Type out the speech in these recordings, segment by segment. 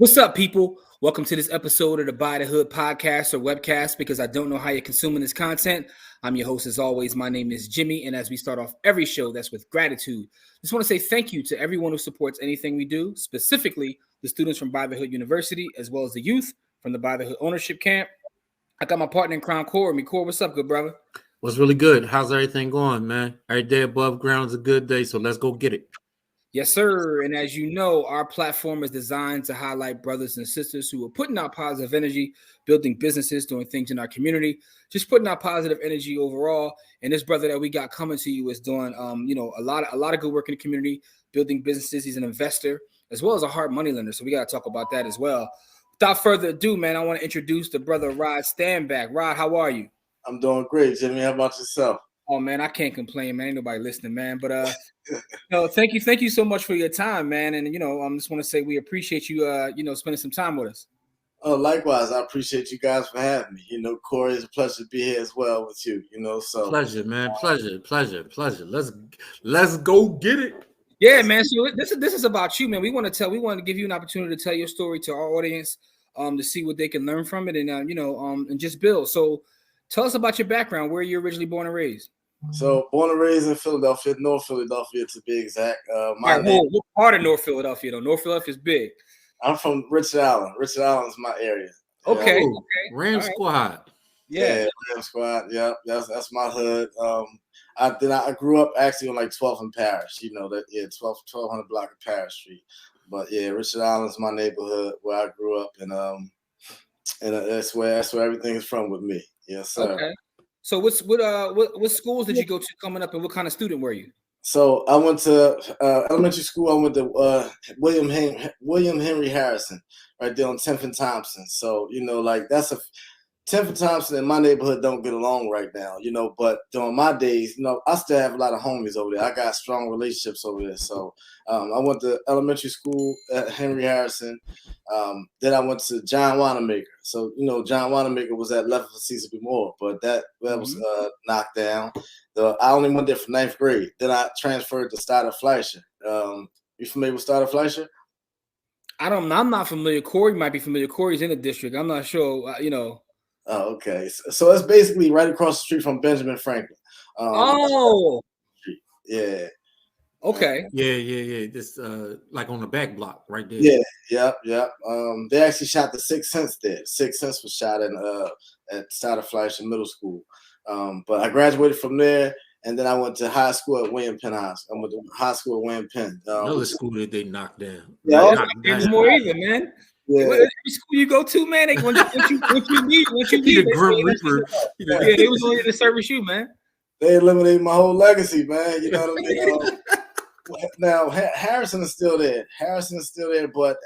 What's up, people? Welcome to this episode of the By the Hood podcast or webcast because I don't know how you're consuming this content. I'm your host as always. My name is Jimmy, and as we start off every show, that's with gratitude. Just want to say thank you to everyone who supports anything we do, specifically the students from By the Hood University, as well as the youth from the By the Hood Ownership Camp. I got my partner in crime, Core. Core, what's up, good brother? What's really good? How's everything going, man? Every day above ground is a good day, so let's go get it. Yes, sir. And as you know, our platform is designed to highlight brothers and sisters who are putting out positive energy, building businesses, doing things in our community, just putting out positive energy overall. And this brother that we got coming to you is doing, a lot of good work in the community, building businesses. He's an investor as well as a hard money lender. So we got to talk about that as well. Without further ado, man, I want to introduce the brother Rod Stanback. Rod, how are you? I'm doing great, Jimmy. How about yourself? Oh man, I can't complain, man. Ain't nobody listening, man. But no, thank you so much for your time, man. And I just want to say we appreciate you, spending some time with us. Oh, likewise, I appreciate you guys for having me. Corey, it's a pleasure to be here as well with you. So pleasure, man. Pleasure. Let's go get it. Yeah, man. So this is about you, man. We want to give you an opportunity to tell your story to our audience, to see what they can learn from it, and and just build. So tell us about your background. Where you originally born and raised? So born and raised in Philadelphia, North Philadelphia to be exact. What part of North Philadelphia though? North Philadelphia is big. I'm from Richard Allen. Richard Allen's my area. Okay. Ram Squad. Yeah, Ram Squad. Yeah, that's my hood. I grew up actually on like 12th and Parish. 1200 block of Parish Street. But yeah, Richard Allen's my neighborhood where I grew up, and that's where everything is from with me. Yes, sir. Okay. So what schools did you go to coming up, and what kind of student were you? So I went to elementary school. I went to William Henry Harrison, right there on 10th and Thompson. So that's 10th and Thompson in my neighborhood don't get along right now. But during my days, I still have a lot of homies over there. I got strong relationships over there. So I went to elementary school at Henry Harrison. Then I went to John Wanamaker. So John Wanamaker was at Lefford Cecil B. Moore, but that was knocked down. I only went there for 9th grade. Then I transferred to Stoddard Fleischer. You familiar with Stoddard Fleischer? I'm not familiar. Corey might be familiar. Corey's in the district. I'm not sure. Oh, okay. So it's basically right across the street from Benjamin Franklin. Yeah. Okay. Yeah. This like on the back block right there. Yeah. They actually shot the Sixth Sense there. Sixth Sense was shot at Stoddard Fleischer Middle School. But I graduated from there, and then I went to high school at William Penn High School. I went to high school at William Penn. Another school that they knocked down. Yeah, there's more either, man. Yeah. Every school you go to, man, once you leave, the Grim Reaper. They was only to service you, man. They eliminated my whole legacy, man. You know what I mean? Now Harrison is still there. But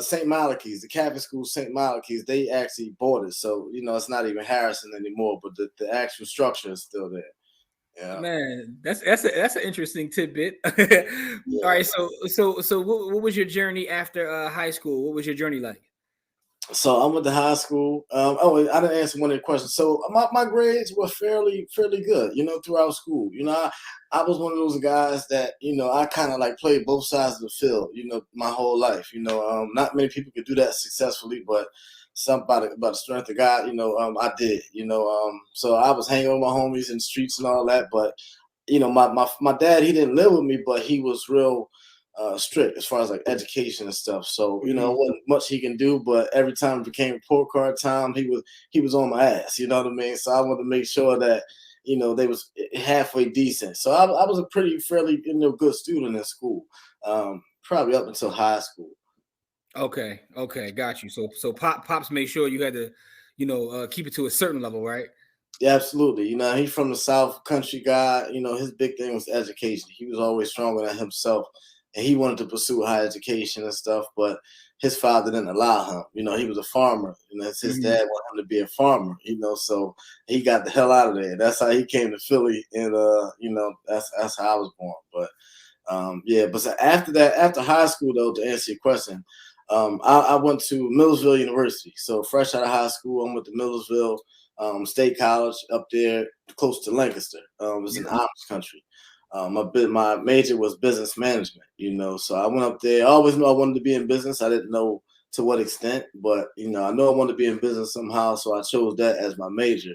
St. Malachy's, the Catholic school, St. Malachy's, they actually bought it. So it's not even Harrison anymore, but the actual structure is still there. Yeah. Man, that's an interesting tidbit. All right, so what was your journey after high school? What was your journey like? So I went to high school. I didn't answer one of the questions. So my grades were fairly good, throughout school. I was one of those guys that, I kind of like played both sides of the field, my whole life. Not many people could do that successfully, but somebody about the strength of God, I did, so I was hanging with my homies in the streets and all that. But, my dad, he didn't live with me, but he was real strict as far as like education and stuff. So, it wasn't much he can do, but every time it became report card time, he was on my ass, you know what I mean? So I wanted to make sure that, they was halfway decent. So I was a fairly good student in school, probably up until high school. Okay, got you. So Pops made sure you had to, keep it to a certain level, right? Yeah, absolutely. He's from the South, country guy. His big thing was education. He was always stronger than himself, and he wanted to pursue high education and stuff, but his father didn't allow him. He was a farmer. His dad wanted him to be a farmer. So he got the hell out of there. That's how he came to Philly, and that's how I was born. But but so after high school, though, to answer your question. I went to Millersville University. So fresh out of high school, I went to Millersville State College up there close to Lancaster. It was in Amish country. My major was business management, so I went up there. I always knew I wanted to be in business. I didn't know to what extent, but I know I wanted to be in business somehow, so I chose that as my major.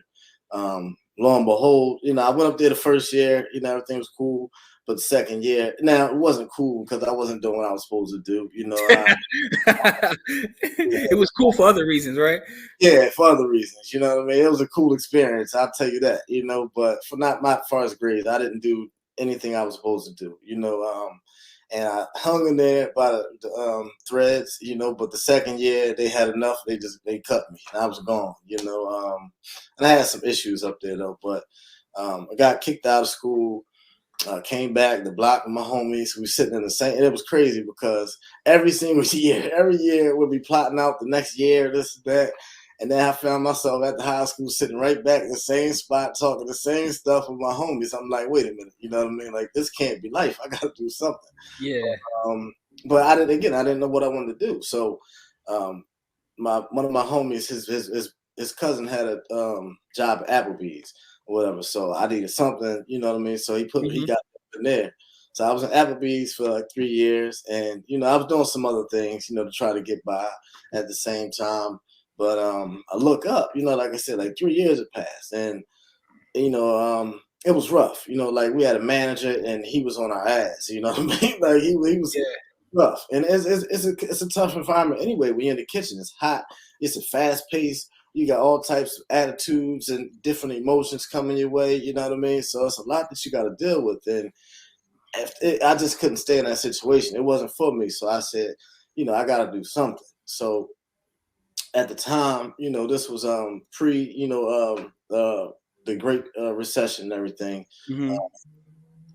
Lo and behold, I went up there the first year, everything was cool. But the second year, now it wasn't cool because I wasn't doing what I was supposed to do. It was cool for other reasons, right? Yeah, for other reasons. You know what I mean? It was a cool experience. I'll tell you that. But for not my first grade, I didn't do anything I was supposed to do. And I hung in there by the threads. But the second year they had enough. They cut me, and I was gone. And I had some issues up there though. But I got kicked out of school. Came back the block with my homies. We were sitting in the same, and it was crazy because every year we'd be plotting out the next year, this, that. And then I found myself at the high school sitting right back in the same spot, talking the same stuff with my homies. I'm like, wait a minute, you know what I mean? Like, this can't be life. I got to do something. Yeah. But I didn't know what I wanted to do. So one of my homies, his cousin had a job at Applebee's or whatever. So I needed something, you know what I mean? So he got in there. So I was in Applebee's for like 3 years, and I was doing some other things, to try to get by at the same time. But I look up, like I said, like 3 years had passed, and it was rough. Like we had a manager, and he was on our ass. You know what I mean? Like he was rough, and it's a tough environment anyway. We're in the kitchen. It's hot. It's a fast pace. You got all types of attitudes and different emotions coming your way. You know what I mean? So it's a lot that you got to deal with, and I just couldn't stay in that situation. It wasn't for me. So I said, I got to do something. So at the time, this was pre, the Great Recession and everything. Mm-hmm.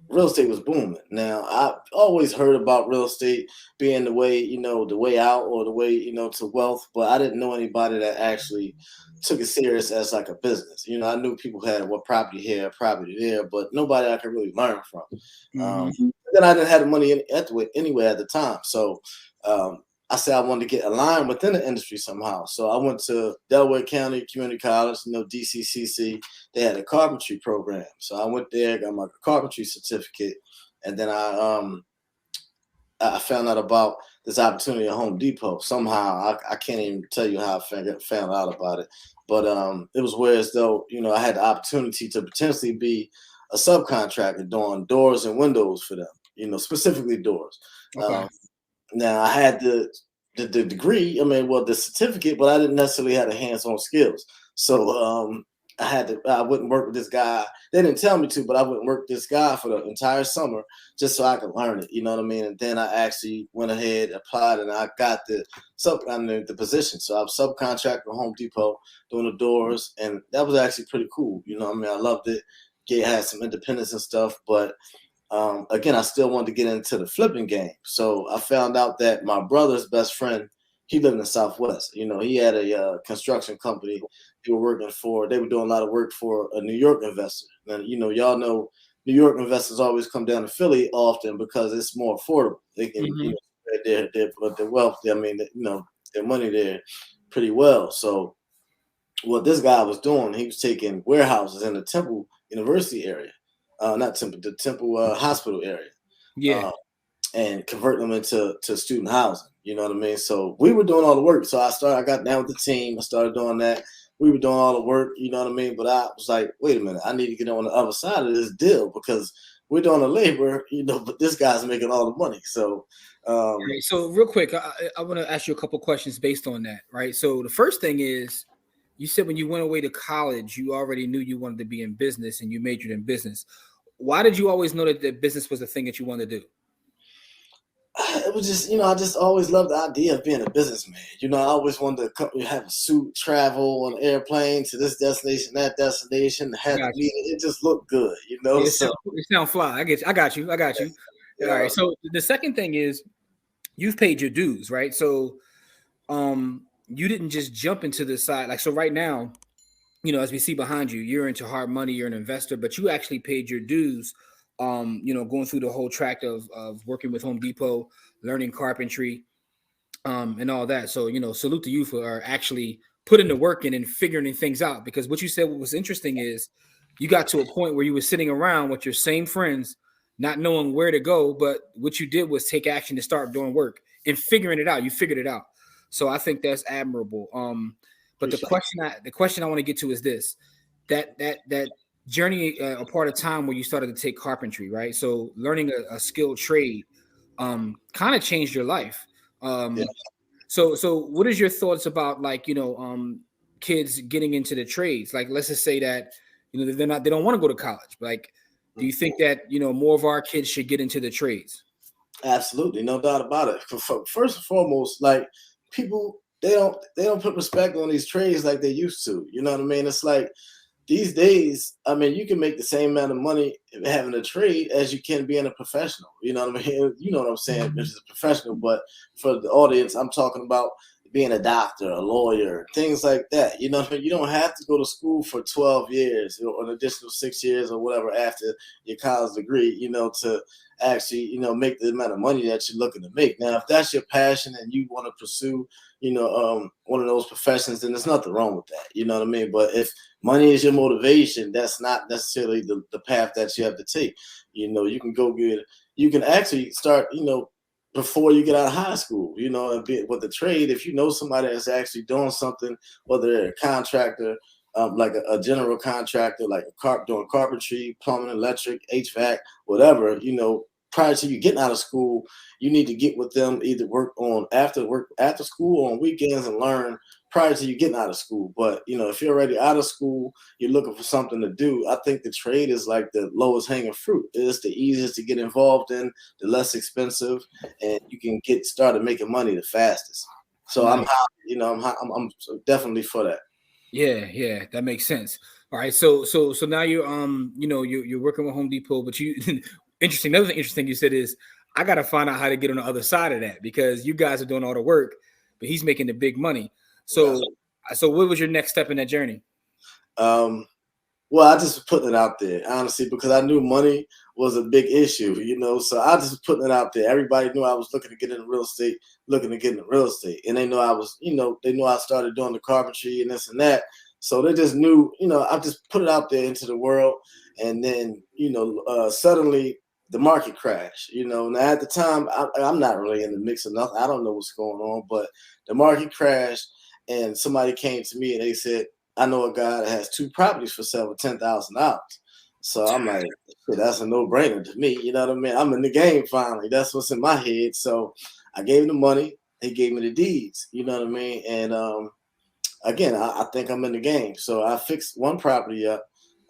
Real estate was booming. Now, I always heard about real estate being the way, the way out or the way, to wealth, but I didn't know anybody that actually took it serious as like a business. I knew people had property here, property there, but nobody I could really learn from. Then I didn't have the money anyway at the time. So I said I wanted to get aligned within the industry somehow. So I went to Delaware County Community College, DCCC. They had a carpentry program. So I went there, got my carpentry certificate, and then I found out about this opportunity at Home Depot. Somehow, I can't even tell you how I found out about it. But it was where as though, I had the opportunity to potentially be a subcontractor doing doors and windows for them, specifically doors. Okay. Now I had the degree, the certificate, but I didn't necessarily have the hands-on skills. So I wouldn't work with this guy. They didn't tell me to, but I wouldn't work with this guy for the entire summer just so I could learn it. You know what I mean? And then I actually went ahead, applied, and I got the position. So I was subcontractor at Home Depot doing the doors, and that was actually pretty cool. I loved it. Had some independence and stuff, but again, I still wanted to get into the flipping game. So I found out that my brother's best friend, he lived in the Southwest. He had a construction company they were doing a lot of work for a New York investor. And, y'all know New York investors always come down to Philly often because it's more affordable. They can, their wealth, their money there pretty well. So what this guy was doing, he was taking warehouses in the Temple University area. Not Temple, the Temple hospital area. Yeah. And convert them into student housing. You know what I mean? So we were doing all the work. So I got down with the team. I started doing that. We were doing all the work, you know what I mean? But I was like, wait a minute, I need to get on the other side of this deal because we're doing the labor, but this guy's making all the money. So right, so real quick, I want to ask you a couple questions based on that, right? So the first thing is, you said when you went away to college, you already knew you wanted to be in business and you majored in business. Why did you always know that business was the thing that you wanted to do? It was just, I just always loved the idea of being a businessman. I always wanted to have a suit, travel on an airplane to this destination, that destination. It just looked good, It sounds fly. I got you. Yeah. All right. So the second thing is, you've paid your dues, right? So, you didn't just jump into the side. Like, so right now, as we see behind you, you're into hard money, you're an investor, but you actually paid your dues, going through the whole track of working with Home Depot, learning carpentry, and all that. So, salute to you for actually putting the work in and figuring things out, because what you said was interesting is you got to a point where you were sitting around with your same friends not knowing where to go, but what you did was take action to start doing work and figuring it out. You figured it out. So I think that's admirable. But the question I want to get to is this: that journey, a part of time where you started to take carpentry, right? So learning a skilled trade kind of changed your life. So what is your thoughts about, like, kids getting into the trades? Like, let's just say that, they don't want to go to college. Like, do you think that, more of our kids should get into the trades? Absolutely, no doubt about it. First and foremost, like, people, they don't put respect on these trades like they used to. You know what I mean? It's like, these days, I mean, you can make the same amount of money having a trade as you can being a professional. You know what I mean? You know what I'm saying? This is a professional, but for the audience, I'm talking about being a doctor, a lawyer, things like that. You know what I mean? You don't have to go to school for 12 years or an additional 6 years or whatever after your college degree, to actually, make the amount of money that you're looking to make. Now, if that's your passion and you want to pursue, one of those professions, then there's nothing wrong with that. You know what I mean? But if money is your motivation, that's not necessarily the path that you have to take. You can actually start, before you get out of high school, a bit with the trade. If you know somebody that's actually doing something, whether they're a contractor, like a general contractor, like doing carpentry, plumbing, electric, HVAC, whatever, prior to you getting out of school, you need to get with them, either work after school or on weekends and learn prior to you getting out of school. But, if you're already out of school, you're looking for something to do. I think the trade is like the lowest hanging fruit. It's the easiest to get involved in, the less expensive, and you can get started making money the fastest. So I'm definitely for that. Yeah, that makes sense. All right, so now you're you're working with Home Depot, but you another thing interesting you said is, I got to find out how to get on the other side of that, because you guys are doing all the work, but he's making the big money. So what was your next step in that journey? Well, I just putting it out there, honestly, because I knew money was a big issue, so I just putting it out there. Everybody knew I was looking to get into real estate, and they know I was, they knew I started doing the carpentry and this and that. So they just knew, I just put it out there into the world. And then, suddenly the market crashed, Now at the time, I'm not really in the mix of nothing. I don't know what's going on, but the market crashed, and somebody came to me and they said, I know a guy that has 2 properties for sale for $10,000. So I'm like, that's a no-brainer to me. You know what I mean? I'm in the game finally. That's what's in my head. So I gave him the money. He gave me the deeds. You know what I mean? And again, I think I'm in the game. So I fixed one property up.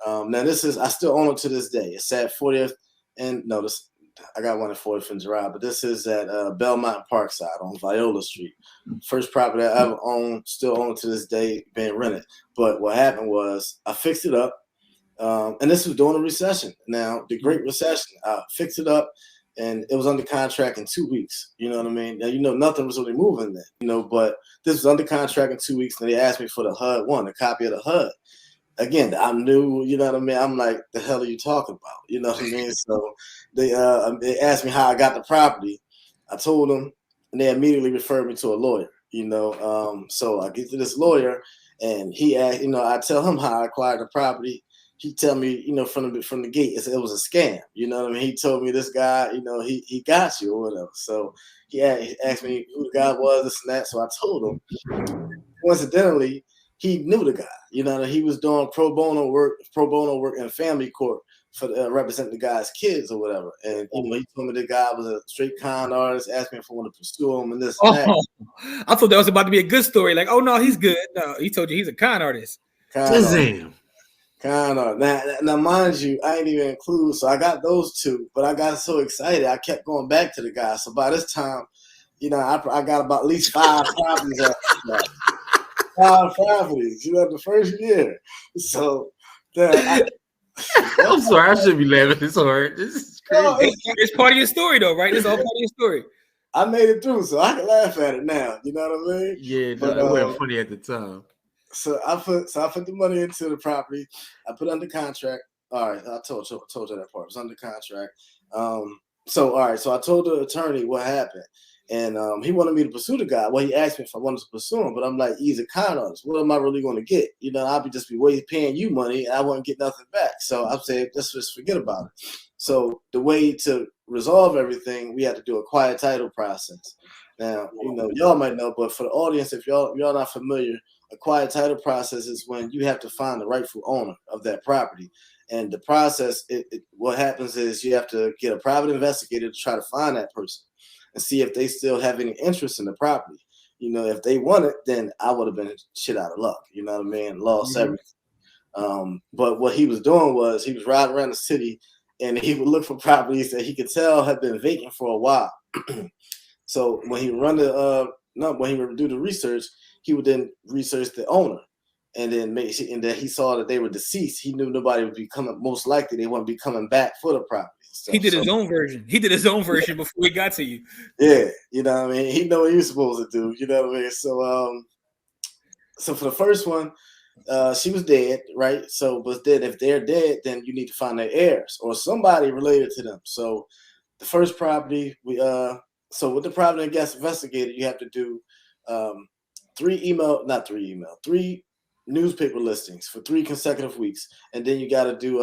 Now I still own it to this day. It's at 40th, and I got one at 40th and Gerard, but this is at Belmont and Parkside on Viola Street. First property I ever owned, still own it to this day, being rented. But what happened was I fixed it up, and this was during a recession. Now, the Great Recession, I fixed it up, and it was under contract in 2 weeks. You know what I mean? Now, nothing was really moving then, but this was under contract in 2 weeks, and they asked me for the HUD a copy of the HUD. Again, I'm new, you know what I mean? I'm like, the hell are you talking about? You know what I mean? So they asked me how I got the property. I told them, and they immediately referred me to a lawyer, So I get to this lawyer, and he asked, I tell him how I acquired the property. He tell me, from the gate, it was a scam. You know what I mean? He told me, this guy, he got you or whatever. So he asked me who the guy was, this and that. So I told him. Coincidentally, he knew the guy, he was doing pro bono work in family court for representing the guy's kids or whatever. And, he told me the guy was a straight con artist, asked me if I wanted to pursue him and this and that. I thought that was about to be a good story. Like, oh no, he's good. No, he told you he's a con artist. Con artist. Now, mind you, I ain't even include, so I got those 2, but I got so excited, I kept going back to the guy. So by this time, I got about at least 5 properties after that. 5 properties, the first year. So I'm sorry, I shouldn't be laughing. It's hard. This is crazy. It's part of your story, though, right? It's all part of your story. I made it through, so I can laugh at it now. You know what I mean? Yeah, but that wasn't funny at the time. So I put the money into the property. I put under contract. All right, I told you that part. It was under contract. So I told the attorney what happened. And he wanted me to pursue the guy. Well, he asked me if I wanted to pursue him, but I'm like, he's a con artist. What am I really going to get? I'll be paying you money, and I won't get nothing back. So I said, let's just forget about it. So the way to resolve everything, we had to do a quiet title process. Now, y'all might know, but for the audience, if y'all not familiar, a quiet title process is when you have to find the rightful owner of that property. And the process, what happens is you have to get a private investigator to try to find that person and see if they still have any interest in the property. If they want it, then I would have been shit out of luck. You know what I mean? Lost everything. But what he was doing was he was riding around the city and he would look for properties that he could tell had been vacant for a while. So when he when he would do the research, he would then research the owner, and then he saw that they were deceased. He knew nobody would be coming. Most likely, they wouldn't be coming back for the property. He did his own version. He did his own version before he got to you. Yeah, you know what I mean. He know what he was supposed to do. You know what I mean. So for the first one, she was dead, right? So, but then if they're dead, then you need to find their heirs or somebody related to them. So the first property, so with the property investigator, you have to do 3 newspaper listings for 3 consecutive weeks, and then you got to do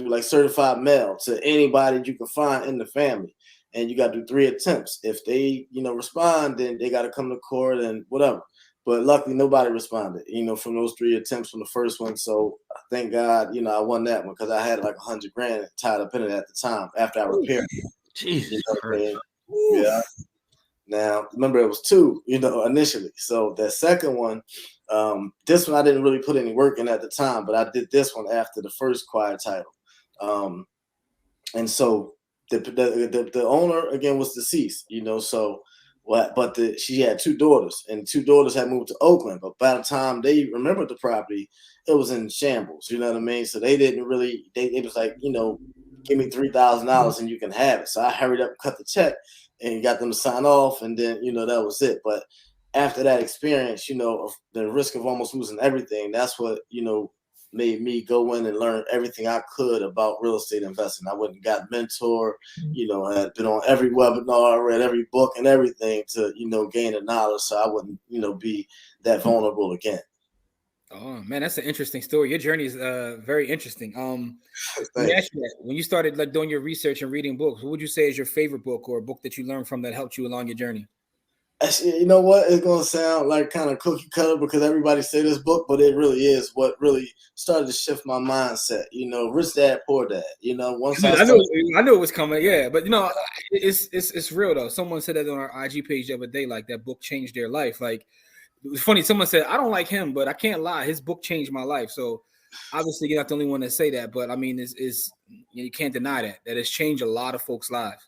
like certified mail to anybody you can find in the family, and you got to do 3 attempts. If they respond, then they got to come to court and whatever. But luckily, nobody responded, from those 3 attempts from the first one. So thank God, I won that one because I had like $100,000 tied up in it at the time after I repaired it. Jesus Christ. Yeah. Now, remember, it was 2, initially. So that second one, this one I didn't really put any work in at the time, but I did this one after the first quiet title. And so the owner again was deceased, so what? But she had 2 daughters, and 2 daughters had moved to Oakland. But by the time they remembered the property, it was in shambles. You know what I mean? So they didn't really. It was like, give me $3,000 and you can have it. So I hurried up and cut the check and got them to sign off, and then that was it. But after that experience, of the risk of almost losing everything, that's what made me go in and learn everything I could about real estate investing. I went and got mentor, I had been on every webinar, read every book and everything to, gain the knowledge so I wouldn't, be that vulnerable again. Oh man, that's an interesting story. Your journey is very interesting. Let me ask you that. When you started like doing your research and reading books, what would you say is your favorite book or a book that you learned from that helped you along your journey? Actually, you know what? It's gonna sound like kind of cookie cutter because everybody say this book, but it really is what really started to shift my mindset. Rich Dad, Poor Dad. Once I knew it was coming. Yeah, but it's real though. Someone said that on our IG page the other day, like that book changed their life. Like it was funny. Someone said, I don't like him, but I can't lie. His book changed my life. So obviously you're not the only one to say that, but I mean, you can't deny that it's changed a lot of folks' lives.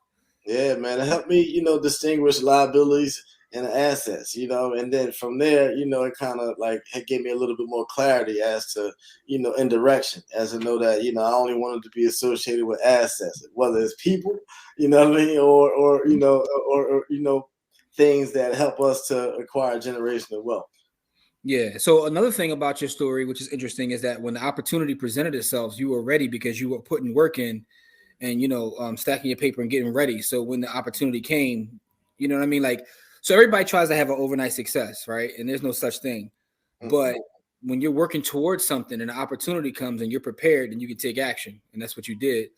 Yeah, man. It helped me, distinguish liabilities and assets, and then from there, it kind of like it gave me a little bit more clarity as to, in direction, as to know that, I only wanted to be associated with assets, whether it's people, what I mean, or things that help us to acquire generational wealth. Yeah. So another thing about your story, which is interesting, is that when the opportunity presented itself, you were ready because you were putting work in and, stacking your paper and getting ready. So when the opportunity came, you know what I mean? Like, so everybody tries to have an overnight success, right? And there's no such thing. But when you're working towards something and the opportunity comes and you're prepared, and you can take action. And that's what you did.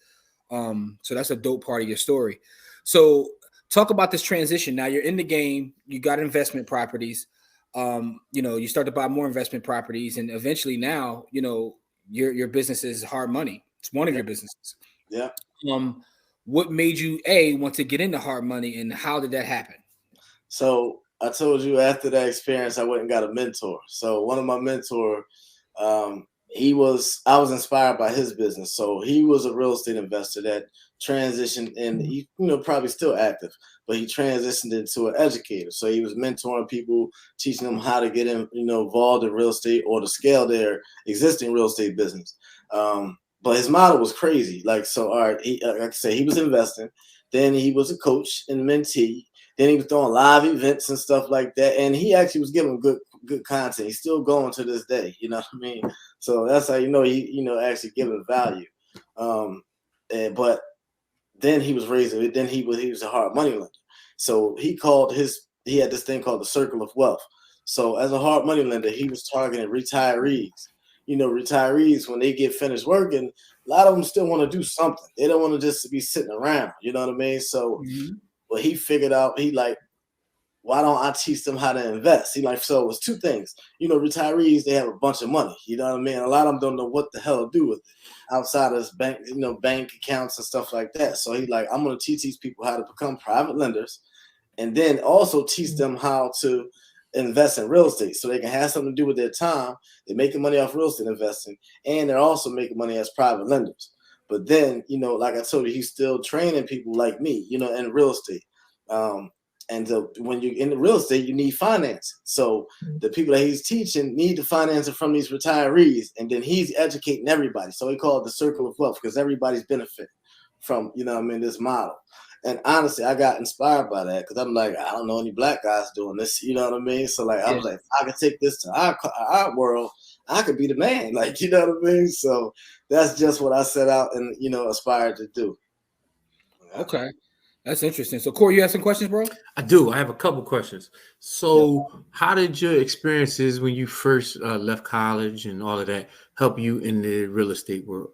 So that's a dope part of your story. So talk about this transition. Now you're in the game, you got investment properties. You start to buy more investment properties, and eventually now, your business is hard money. It's one of your businesses. Yeah. What made you want to get into hard money, and how did that happen? So I told you after that experience, I went and got a mentor. So one of my mentor, I was inspired by his business. So he was a real estate investor that transitioned, and he, probably still active, but he transitioned into an educator. So he was mentoring people, teaching them how to get involved in real estate or to scale their existing real estate business. But his model was crazy. Like, so, all right, like I said, he was investing. Then he was a coach and mentee. Then he was throwing live events and stuff like that. And he actually was giving good content. He's still going to this day. You know what I mean? So that's how he actually giving value. But then he was raising. Then he was a hard money lender. So he had this thing called the circle of wealth. So as a hard money lender, he was targeting retirees. Retirees, when they get finished working, a lot of them still want to do something. They don't want to just be sitting around. You know what I mean? So, what he figured out, he like, why don't I teach them how to invest? He like, so it was two things. Retirees, they have a bunch of money. You know what I mean? A lot of them don't know what the hell to do with it outside of bank, bank accounts and stuff like that. So he like, I'm going to teach these people how to become private lenders, and then also teach them how to invest in real estate so they can have something to do with their time. They're making money off real estate investing, and they're also making money as private lenders. But then, like I told you, he's still training people like me, in real estate. And when you're in the real estate, you need finance. So the people that he's teaching need the financing from these retirees, and then he's educating everybody. So he called it the circle of wealth, because everybody's benefiting from, this model. And honestly, I got inspired by that, because I'm like, I don't know any black guys doing this. You know what I mean? So like, I was like, if I could take this to our world, I could be the man. Like, you know what I mean? So that's just what I set out and, aspired to do. Okay. That's interesting. So, Corey, you have some questions, bro? I do. I have a couple questions. So, how did your experiences when you first left college and all of that help you in the real estate world?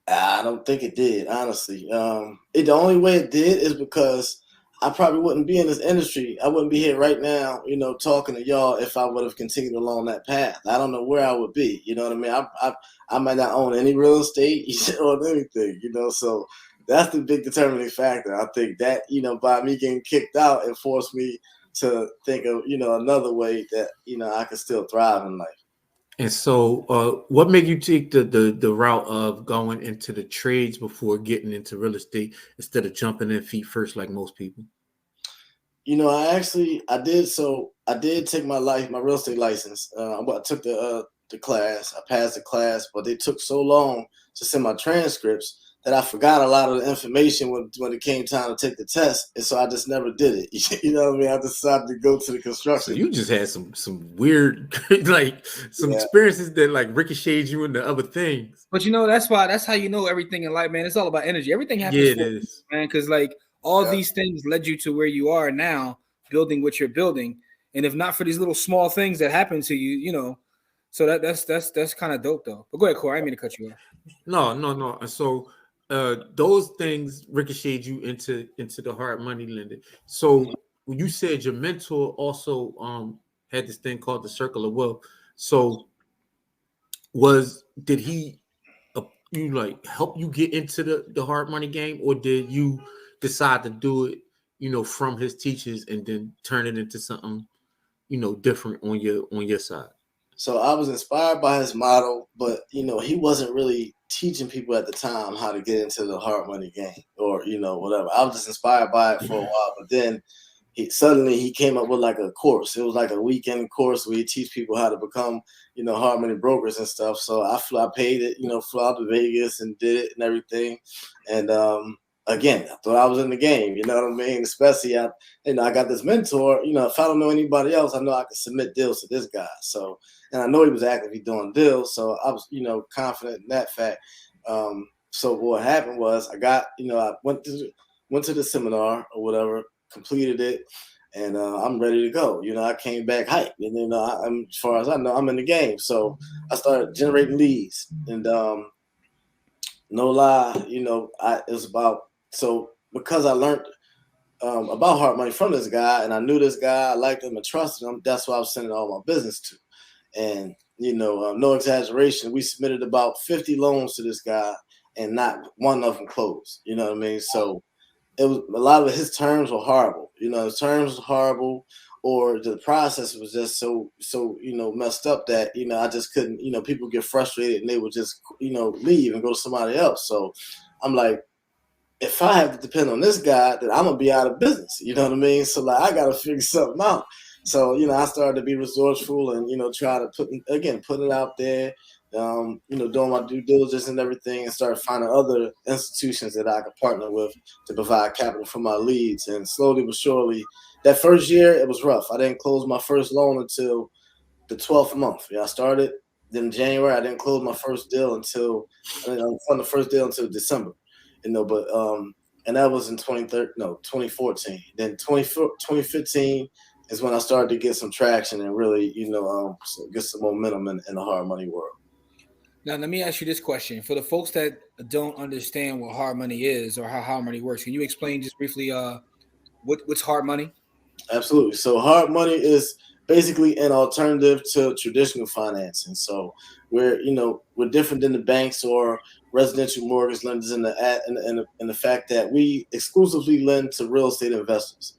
I don't think it did, honestly. The only way it did is because I probably wouldn't be in this industry. I wouldn't be here right now, talking to y'all if I would have continued along that path. I don't know where I would be. You know what I mean? I might not own any real estate or anything, so that's the big determining factor. I think that, by me getting kicked out, it forced me to think of, another way that, I could still thrive in life. And so what made you take the route of going into the trades before getting into real estate instead of jumping in feet first like most people? I did. So I did take my real estate license. I took the class. I passed the class, but they took so long to send my transcripts that I forgot a lot of the information when it came time to take the test, and so I just never did it. You know what I mean? I decided to go to the construction. So you just had some weird experiences that like ricocheted you into other things. But that's how you know everything in life, man. It's all about energy. Everything happens it is, man, because like all these things led you to where you are now, building what you're building. And if not for these little small things that happen to you, so that's kind of dope though. But go ahead, Corey. I didn't mean to cut you off. No. And so those things ricocheted you into the hard money lending. So when you said your mentor also had this thing called the circle of wealth. So did he help you get into the hard money game, or did you decide to do it, from his teachers and then turn it into something, different on your side? So I was inspired by his model, but he wasn't really teaching people at the time how to get into the hard money game or whatever. I was just inspired by it for a while, but then he came up with like a course. It was like a weekend course where he teach people how to become hard money brokers and stuff. So I paid it, flew out to Vegas and did it and everything. And again, I thought I was in the game, you know what I mean? Especially I got this mentor, if I don't know anybody else, I know I can submit deals to this guy. So, and I know he was actively doing deals. So I was, confident in that fact. So what happened was I got, I went to the seminar or whatever, completed it, and I'm ready to go. I came back hyped, and I'm, as far as I know, I'm in the game. So I started generating leads, and no lie, it was about, so because I learned about hard money from this guy, and I knew this guy, I liked him and trusted him. That's why I was sending all my business to, and no exaggeration, we submitted about 50 loans to this guy, and not one of them closed. You know what I mean? So it was a lot of his terms were horrible. His terms were horrible, or the process was just so messed up that I just couldn't. People get frustrated and they would just leave and go to somebody else. So I'm like, if I have to depend on this guy, then I'm gonna be out of business. You know what I mean? So like, I gotta figure something out. So I started to be resourceful and try to put it out there. Doing my due diligence and everything, and started finding other institutions that I could partner with to provide capital for my leads. And slowly but surely, that first year, it was rough. I didn't close my first loan until the 12th month. I started in January. I didn't close my first deal until December. And that was in 2014. Then 2015, is when I started to get some traction and really, get some momentum in the hard money world. Now, let me ask you this question. For the folks that don't understand what hard money is or how hard money works, can you explain just briefly what's hard money? Absolutely. So hard money is basically an alternative to traditional financing. So we're different than the banks or residential mortgage lenders in the fact that we exclusively lend to real estate investors.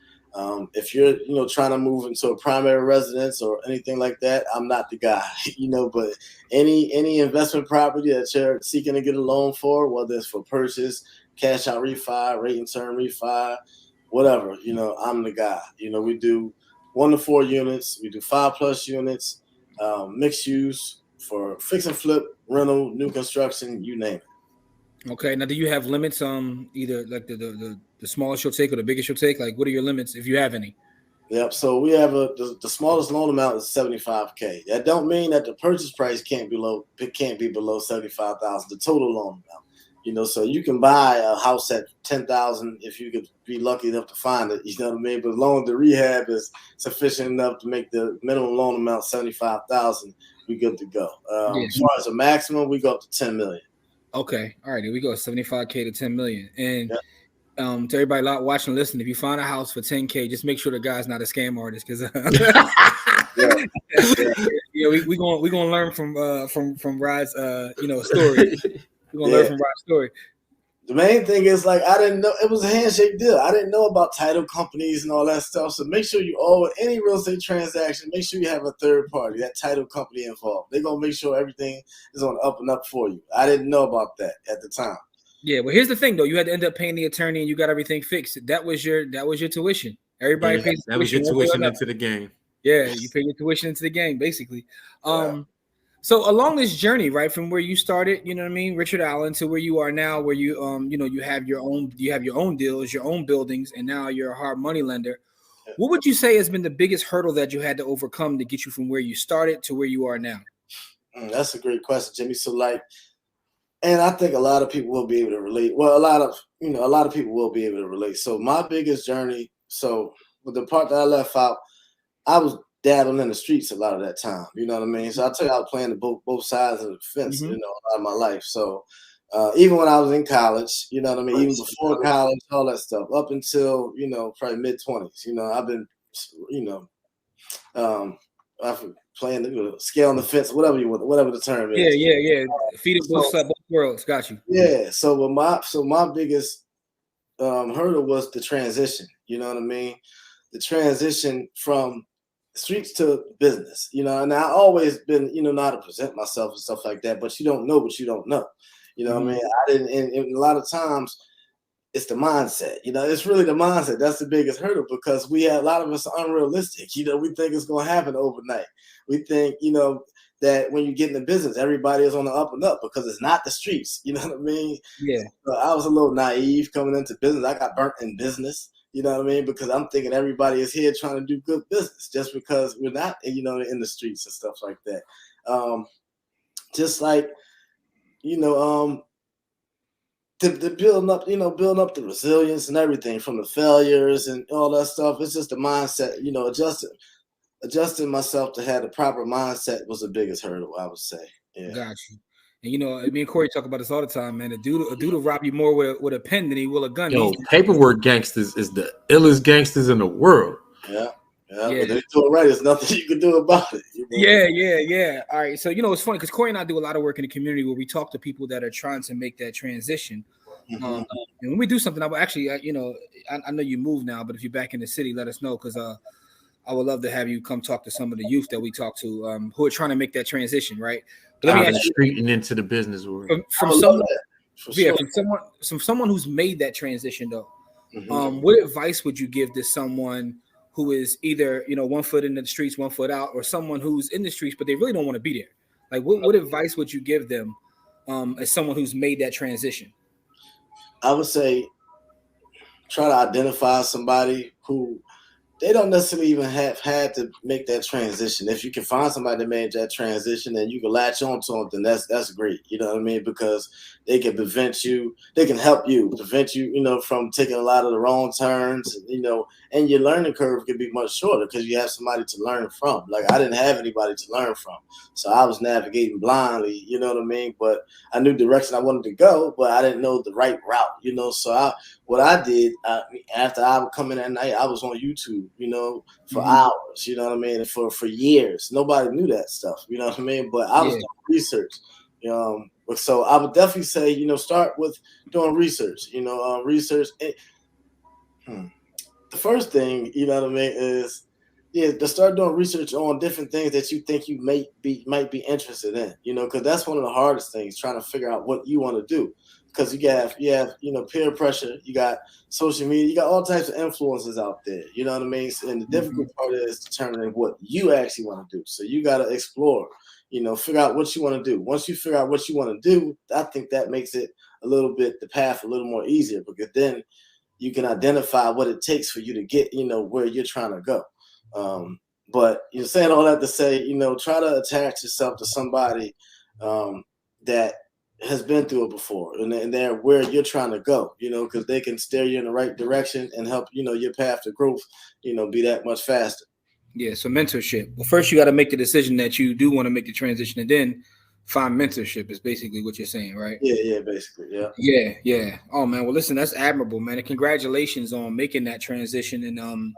If you're trying to move into a primary residence or anything like that, I'm not the guy. But any investment property that you're seeking to get a loan for, whether it's for purchase, cash out refi, rate and term refi, whatever, I'm the guy. We do 1 to 4 units, we do 5+ units, mixed use for fix and flip, rental, new construction, you name it. Okay. Now, do you have limits? Either like the smallest you'll take or the biggest you'll take. Like, what are your limits if you have any? Yep. So we have the smallest loan amount is $75K. That don't mean that the purchase price can't be below $75,000. The total loan amount. So you can buy a house at $10,000 if you could be lucky enough to find it. You know what I mean? But as long as the rehab is sufficient enough to make the minimum loan amount $75,000, we good to go. As far as the maximum, we go up to $10 million. Okay. All right. Here we go. $75K to $10 million. And Yep. To everybody watching and listening, if you find a house for $10K, just make sure the guy's not a scam artist, because we're gonna learn from Rod's story. We're gonna learn from Rod's story. The main thing is, like, I didn't know it was a handshake deal. I didn't know about title companies and all that stuff. So make sure you owe any real estate transaction. Make sure you have a third party, that title company involved. They're gonna make sure everything is on the up and up for you. I didn't know about that at the time. Yeah, well, here's the thing, though. You had to end up paying the attorney, and you got everything fixed. That was your tuition. Everybody pays that was your tuition into the game. Yeah, you pay your tuition into the game, basically. So along this journey, right, from where you started, you know what I mean, Richard Allen, to where you are now, where you you have your own deals, your own buildings, and now you're a hard money lender. What would you say has been the biggest hurdle that you had to overcome to get you from where you started to where you are now? That's a great question, Jimmy. So, and I think a lot of people will be able to relate. Well, a lot of people will be able to relate. So my biggest journey, with the part that I left out, I was dabbling in the streets a lot of that time. You know what I mean? So I tell you, I was playing both sides of the fence, a lot of my life. So even when I was in college, you know what I mean? Even before college, all that stuff, up until, probably mid-20s, I've been, playing the scale on the fence, whatever the term is. Yeah. Feeding both worlds. Got you. Yeah. So my biggest hurdle was the transition. You know what I mean? The transition from streets to business. And I always been, know how to present myself and stuff like that. But you don't know what you don't know. You know what I mean? I didn't. And a lot of times, it's the mindset. It's really the mindset. That's the biggest hurdle, because a lot of us are unrealistic. We think it's going to happen overnight. We think, that when you get in the business, everybody is on the up and up, because it's not the streets. You know what I mean? Yeah. So I was a little naive coming into business. I got burnt in business. You know what I mean? Because I'm thinking everybody is here trying to do good business, just because we're not, in the streets and stuff like that. Just like, to building up the resilience and everything from the failures and all that stuff. It's just the mindset, adjusting myself to have the proper mindset was the biggest hurdle, I would say. Yeah. Got you. And me and Corey talk about this all the time, man. A dude will rob you more with a pen than he will a gun. Yo, paperwork gangsters is the illest gangsters in the world. Yeah. But they do it right. There's nothing you can do about it. Yeah. All right. So, it's funny because Corey and I do a lot of work in the community where we talk to people that are trying to make that transition. And when we do something, I will actually, I know you moved now, but if you're back in the city, let us know, because I would love to have you come talk to some of the youth that we talk to who are trying to make that transition, right? But let me ask you, street and into the business world. From someone who's made that transition, though, what advice would you give to someone who is either 1 foot in the streets, 1 foot out, or someone who's in the streets but they really don't want to be there? Like, what advice would you give them as someone who's made that transition? I would say try to identify somebody who they don't necessarily even have had to make that transition. If you can find somebody that made that transition and you can latch on to them, then that's great. You know what I mean? Because they can they can help you prevent you, from taking a lot of the wrong turns, and your learning curve can be much shorter because you have somebody to learn from. Like I didn't have anybody to learn from. So I was navigating blindly, you know what I mean? But I knew the direction I wanted to go, but I didn't know the right route. So what I did after I would come in at night, I was on YouTube, for hours, you know what I mean, and for years. Nobody knew that stuff, you know what I mean, but I was doing research. So I would definitely say, start with doing research. Research. The first thing, you know what I mean, is to start doing research on different things that you think you might be interested in, because that's one of the hardest things, trying to figure out what you want to do. Because you have peer pressure, you got social media, you got all types of influences out there, you know what I mean? And the difficult part is determining what you actually want to do. So you got to explore, figure out what you want to do. Once you figure out what you want to do, I think that makes it the path a little more easier, because then you can identify what it takes for you to get, where you're trying to go. But you're saying all that to say, try to attach yourself to somebody that has been through it before, and they're where you're trying to go, because they can steer you in the right direction and help, your path to growth, be that much faster. Yeah. So mentorship. Well, first you got to make the decision that you do want to make the transition, and then find mentorship is basically what you're saying, right? Yeah, basically. Yeah. Yeah. Oh man. Well, listen, that's admirable, man. And congratulations on making that transition and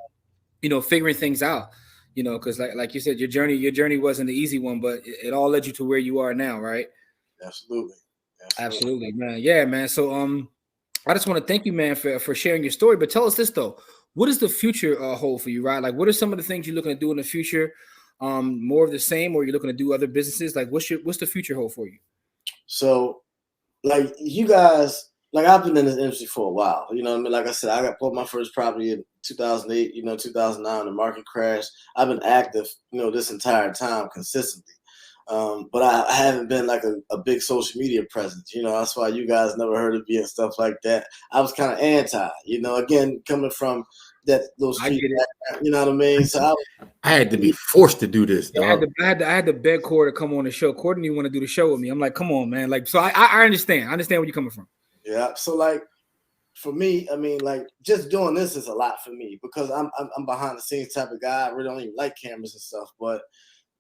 figuring things out. Because like you said, your journey wasn't the easy one, but it all led you to where you are now, right? Absolutely, man. Yeah, man. So I just want to thank you, man, for sharing your story. But tell us this though: what does the future hold for you, right? Like, what are some of the things you're looking to do in the future? More of the same, or you're looking to do other businesses? Like, what's the future hold for you? So, like you guys, like I've been in this industry for a while. You know what I mean? Like I said, I bought my first property in 2008. 2009, the market crashed. I've been active, this entire time consistently. But I haven't been like a big social media presence. That's why you guys never heard of me and stuff like that. I was kind of anti. Again, coming from those street background, you know what I mean? So I had to be forced to do this. I had to beg Cord to come on the show. Cord didn't even want to do the show with me. I'm like, come on, man. Like, so I understand. I understand where you're coming from. Yeah. So like for me, I mean, like just doing this is a lot for me because I'm behind the scenes type of guy. I really don't even like cameras and stuff, but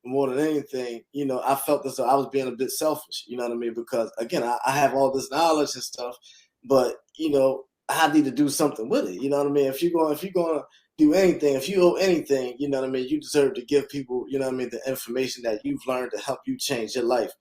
more than anything, I felt as though I was being a bit selfish, you know what I mean? Because again, I have all this knowledge and stuff, but I need to do something with it. You know what I mean? If you're going to do anything, if you owe anything, you know what I mean, you deserve to give people, you know what I mean, the information that you've learned to help you change your life.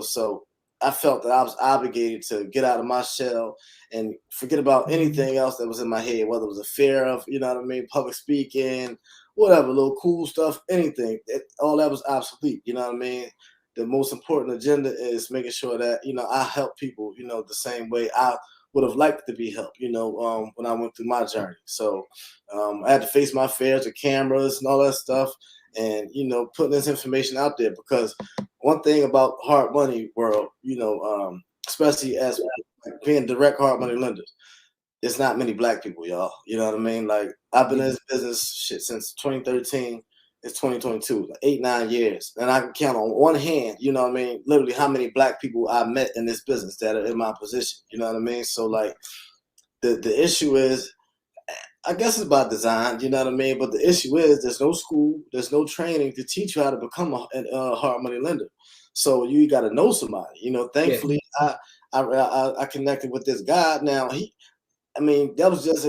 So I felt that I was obligated to get out of my shell and forget about anything else that was in my head, whether it was a fear of, you know what I mean, public speaking, whatever, little cool stuff, anything. All that was obsolete, you know what I mean? The most important agenda is making sure that, I help people, the same way I would have liked to be helped, when I went through my journey. So I had to face my fears of cameras and all that stuff and, putting this information out there because one thing about hard money world, especially as being direct hard money lenders, there's not many black people, y'all. You know what I mean? Like I've been in this business since 2013. It's 2022, 8-9 years. And I can count on one hand, you know what I mean, literally how many black people I met in this business that are in my position. You know what I mean? So like the issue is, I guess it's by design, you know what I mean? But the issue is there's no school, there's no training to teach you how to become a hard money lender. So you got to know somebody. Thankfully, I connected with this guy. Now that was just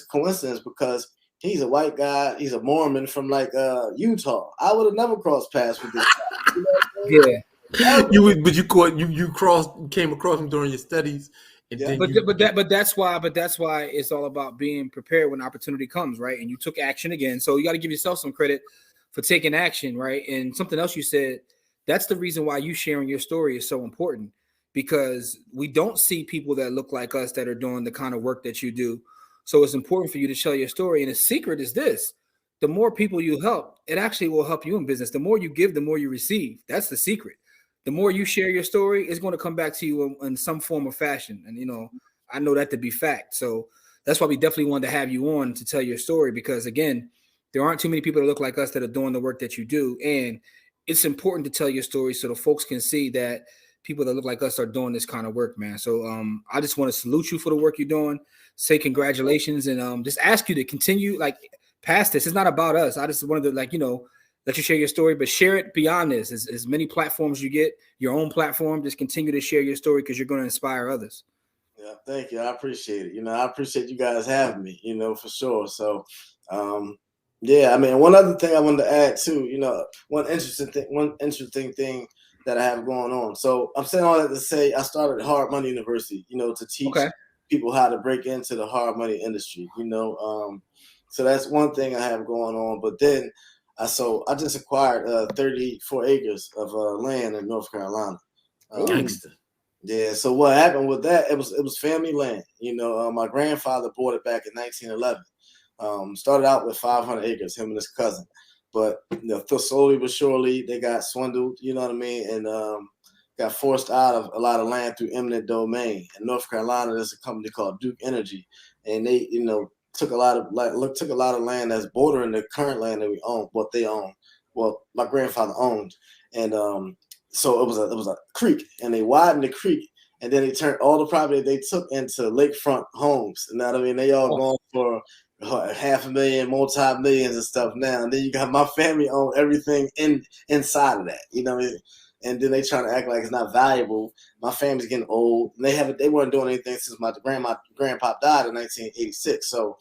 a coincidence because he's a white guy. He's a Mormon from like Utah. I would have never crossed paths with this guy. You know what I mean? You came across him during your studies. But that's why it's all about being prepared when opportunity comes, right? And you took action again. So you got to give yourself some credit for taking action, right? And something else you said, that's the reason why you sharing your story is so important. Because we don't see people that look like us that are doing the kind of work that you do. So it's important for you to share your story. And the secret is this: the more people you help, it actually will help you in business. The more you give, the more you receive. That's the secret. The more you share your story, it's going to come back to you in some form or fashion. And, I know that to be fact. So that's why we definitely wanted to have you on to tell your story, because again, there aren't too many people that look like us that are doing the work that you do. And it's important to tell your story so the folks can see that people that look like us are doing this kind of work, man. So I just want to salute you for the work you're doing, say congratulations, and just ask you to continue like past this. It's not about us. I just wanted to let you share your story, but share it beyond this. As many platforms you get, your own platform, just continue to share your story because you're going to inspire others. Yeah, thank you. I appreciate it. I appreciate you guys having me, for sure. So, yeah, I mean, one other thing I wanted to add too, one interesting thing that I have going on. So I'm saying all that to say I started Hard Money University, to teach people how to break into the hard money industry, so that's one thing I have going on. But then I just acquired 34 acres of land in North Carolina. Yeah. So what happened with that? It was family land. My grandfather bought it back in 1911. Started out with 500 acres, him and his cousin. But slowly but surely they got swindled. You know what I mean? And got forced out of a lot of land through eminent domain. In North Carolina, there's a company called Duke Energy, and they took a lot of land that's bordering the current land that we own, what they own. Well, my grandfather owned, and so it was a creek, and they widened the creek, and then they turned all the property they took into lakefront homes. You know what I mean? They all going for $500,000, multi-millions and stuff now. And then you got my family own everything inside of that. And then they trying to act like it's not valuable. My family's getting old, and they weren't doing anything since my grandpa died in 1986. So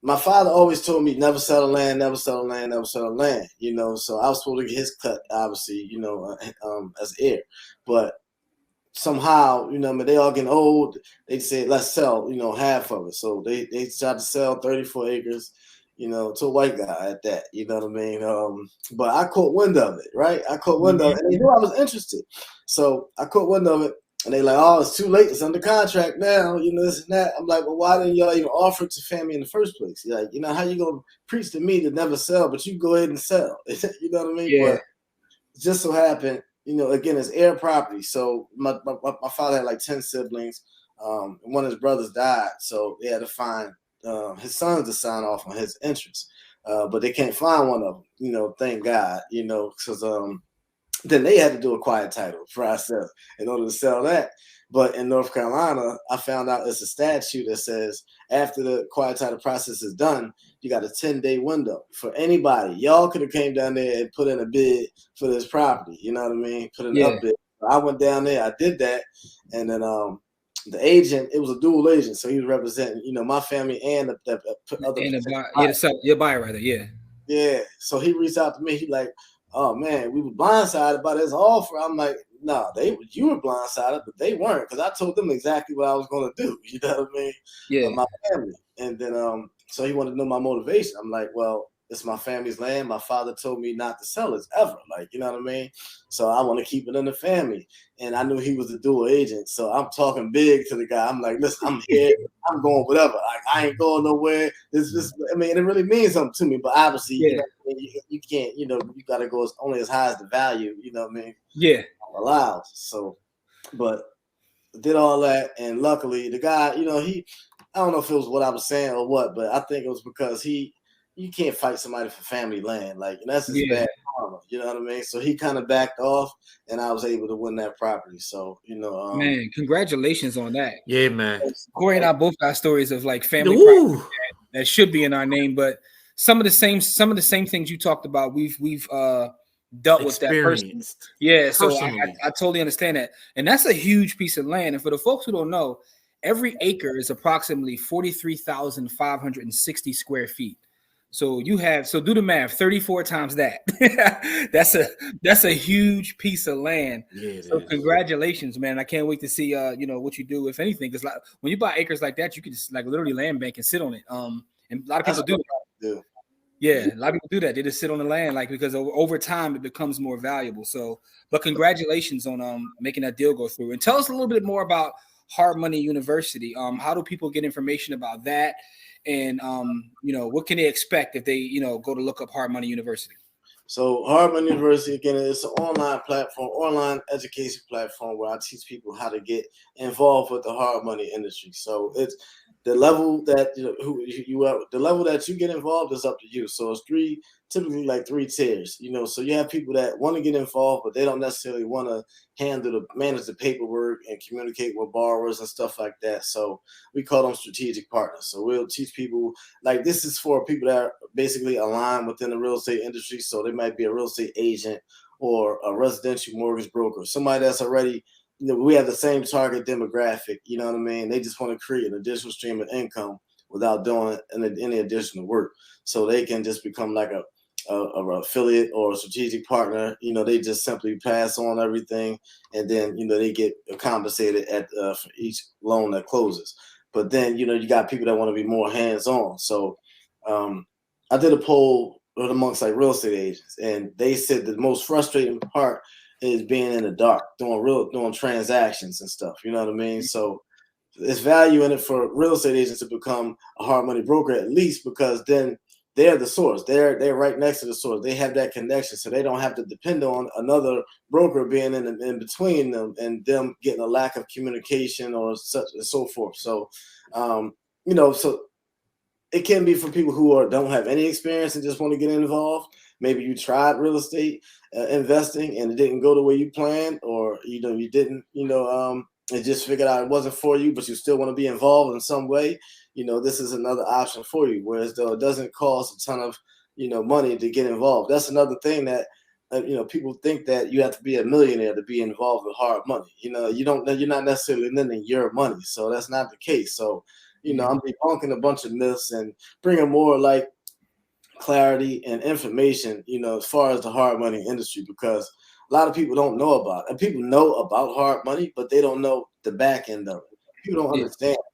my father always told me never sell the land, never sell the land, never sell the land. So I was supposed to get his cut, obviously, as heir. But somehow, they all getting old. They said, let's sell, half of it. So they tried to sell 34 acres, to a white guy at that. You know what I mean? But I caught wind of it, right? I caught wind of it, and they knew I was interested. So I caught wind of it. And they like, oh, it's too late. It's under contract now, this and that. I'm like, well, why didn't y'all even offer it to family in the first place? You're like, how you going to preach to me to never sell, but you go ahead and sell? You know what I mean? Yeah. But it just so happened, again, it's heir property. So my father had like 10 siblings. One of his brothers died. So they had to find his sons to sign off on his interest. But they can't find one of them, thank God, because then they had to do a quiet title process in order to sell that. But in North Carolina, I found out it's a statute that says after the quiet title process is done, you got a 10-day window for anybody. Y'all could have came down there and put in a bid for this property. You know what I mean? Put in a bid. I went down there. I did that. And then the agent, it was a dual agent. So he was representing, my family and the other. And your buyer right there. Yeah. Yeah. So he reached out to me. He like, oh man, we were blindsided by this offer. I'm like, no, you were blindsided, but they weren't, because I told them exactly what I was going to do. You know what I mean? Yeah. My family. And then so he wanted to know my motivation. I'm like, well, it's my family's land. My father told me not to sell it ever. Like, you know what I mean? So I want to keep it in the family. And I knew he was a dual agent. So I'm talking big to the guy. I'm like, listen, I'm here. I'm going whatever. Like, I ain't going nowhere. I mean, it really means something to me. But obviously, you can't, you got to go only as high as the value, you know what I mean? Yeah. Allows. So, but did all that. And luckily, the guy, I don't know if it was what I was saying or what, but I think it was because you can't fight somebody for family land. Like, that's just bad karma. You know what I mean? So he kind of backed off, and I was able to win that property. So, man, congratulations on that. Yeah, man. Corey and I both got stories of like family property that should be in our name, but some of the same things you talked about, we've dealt with that person. Yeah, so I totally understand that. And that's a huge piece of land. And for the folks who don't know, every acre is approximately 43,560 square feet. So do the math, 34 times that. that's a huge piece of land. Yeah, so congratulations, man. I can't wait to see what you do, if anything. Because like when you buy acres like that, you can just like literally land bank and sit on it. And a lot of people do that. Yeah, a lot of people do that. They just sit on the land, like, because over time it becomes more valuable. So, but congratulations on making that deal go through. And tell us a little bit more about Hard Money University. How do people get information about that? And what can they expect if they go to look up Hard Money University? So Hard Money University, again, it's an online platform, online education platform where I teach people how to get involved with the hard money industry. So the level that the level that you get involved is up to you. So it's typically like 3 tiers, so you have people that want to get involved, but they don't necessarily want to manage the paperwork and communicate with borrowers and stuff like that. So we call them strategic partners. So we'll teach people, like, this is for people that are basically aligned within the real estate industry. So they might be a real estate agent or a residential mortgage broker, somebody that's already, we have the same target demographic, you know what I mean? They just want to create an additional stream of income without doing any additional work. So they can just become like a affiliate or a strategic partner. They just simply pass on everything, and then, they get compensated for each loan that closes. But then, you got people that want to be more hands-on. So I did a poll amongst like real estate agents, and they said the most frustrating part is being in the dark, doing transactions and stuff. You know what I mean? So there's value in it for real estate agents to become a hard money broker, at least, because then they're the source. They're right next to the source. They have that connection, so they don't have to depend on another broker being in between them and them getting a lack of communication or such and so forth. So, so it can be for people who don't have any experience and just want to get involved. Maybe you tried real estate investing and it didn't go the way you planned, or you didn't, and just figured out it wasn't for you, but you still want to be involved in some way. This is another option for you. Whereas though it doesn't cost a ton of money to get involved. That's another thing that people think that you have to be a millionaire to be involved with hard money. You're not necessarily lending your money, so that's not the case. So I'm debunking a bunch of myths and bringing more like clarity and information, as far as the hard money industry, because a lot of people don't know about it. And people know about hard money, but they don't know the back end of it. People don't understand it.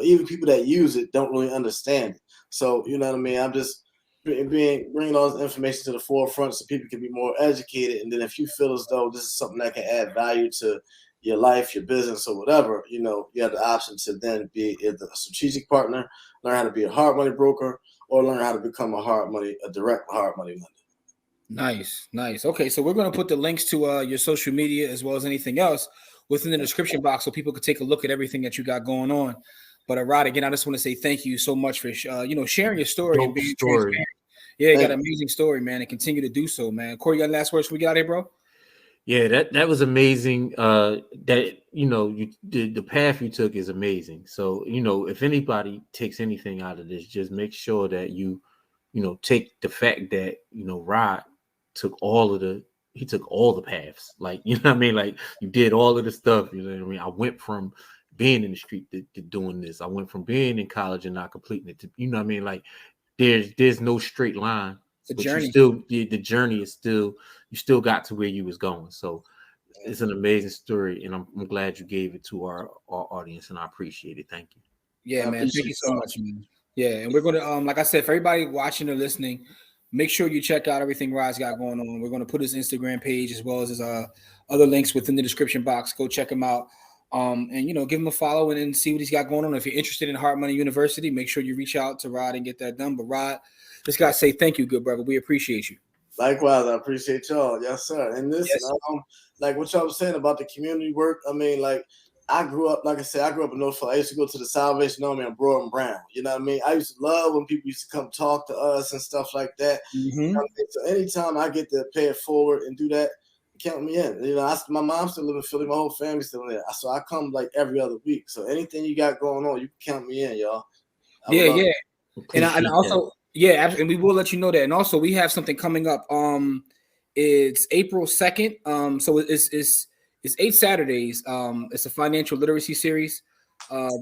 Even people that use it don't really understand it. So, you know what I mean? I'm just bringing all this information to the forefront so people can be more educated. And then if you feel as though this is something that can add value to your life, your business, or whatever, you have the option to then be either a strategic partner, learn how to be a hard money broker, or learn how to become a direct hard money lender. Nice. Okay, so we're going to put the links to your social media as well as anything else within the description box so people can take a look at everything that you got going on. But Rod, again, I just want to say thank you so much for sharing your story and being transparent. Yeah, you got an amazing story, man, and continue to do so, man. Corey, you got last words before we get out here, bro? Yeah, that was amazing. The path you took is amazing. So, if anybody takes anything out of this, just make sure that you take the fact that, Rod took all the paths. Like, you know what I mean? Like, you did all of the stuff, you know what I mean? I went from being in the street to doing this. I went from being in college and not completing it to, you know what I mean? Like, there's no straight line. It's a journey. The journey is still, you still got to where you was going. So it's an amazing story, and I'm glad you gave it to our audience, and I appreciate it. Thank you. Yeah, man. Thank you so much, man. Yeah, and we're gonna like I said, for everybody watching or listening, make sure you check out everything Rod's got going on. We're gonna put his Instagram page as well as his other links within the description box. Go check him out. And give him a follow and then see what he's got going on. If you're interested in Hard Money University, make sure you reach out to Rod and get that done. But Rod, just gotta say thank you, good brother. We appreciate you. Likewise, I appreciate y'all. Yes, sir. And listen, like what y'all was saying about the community work. I mean, like I grew up in North Florida. I used to go to the Salvation Army in Broad and Brown. You know what I mean? I used to love when people used to come talk to us and stuff like that. Mm-hmm. You know what I mean? So anytime I get to pay it forward and do that, count me in. My mom still live in Philly. My whole family's still there. So I come like every other week. So anything you got going on, you can count me in, y'all. Yeah. And also, yeah, and we will let you know that. And also, we have something coming up. It's April 2nd. So it's 8 Saturdays. It's a financial literacy series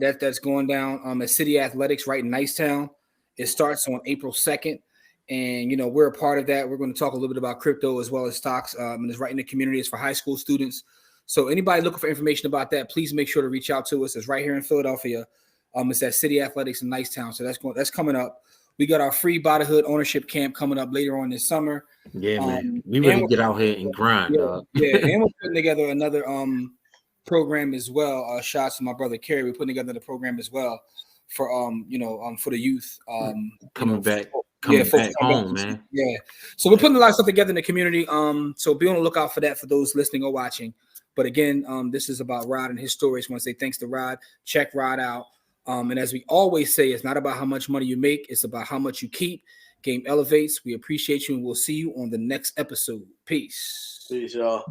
that's going down at City Athletics right in Nicetown. It starts on April 2nd. And, we're a part of that. We're going to talk a little bit about crypto as well as stocks. And it's right in the community. It's for high school students. So anybody looking for information about that, please make sure to reach out to us. It's right here in Philadelphia. It's at City Athletics in Nicetown. So that's coming up. We got our free Buy the Hood ownership camp coming up later on this summer. Yeah, man. We really get out here and grind, dog. Yeah, and we're putting together another program as well. Shots to my brother Kerry. We're putting together the program as well for for the youth. Coming back home, man. Yeah. So we're putting a lot of stuff together in the community. So be on the lookout for that for those listening or watching. But again, this is about Rod and his stories. I want to say thanks to Rod. Check Rod out. And as we always say, it's not about how much money you make, it's about how much you keep. Game elevates. We appreciate you, and we'll see you on the next episode. Peace. Peace, y'all.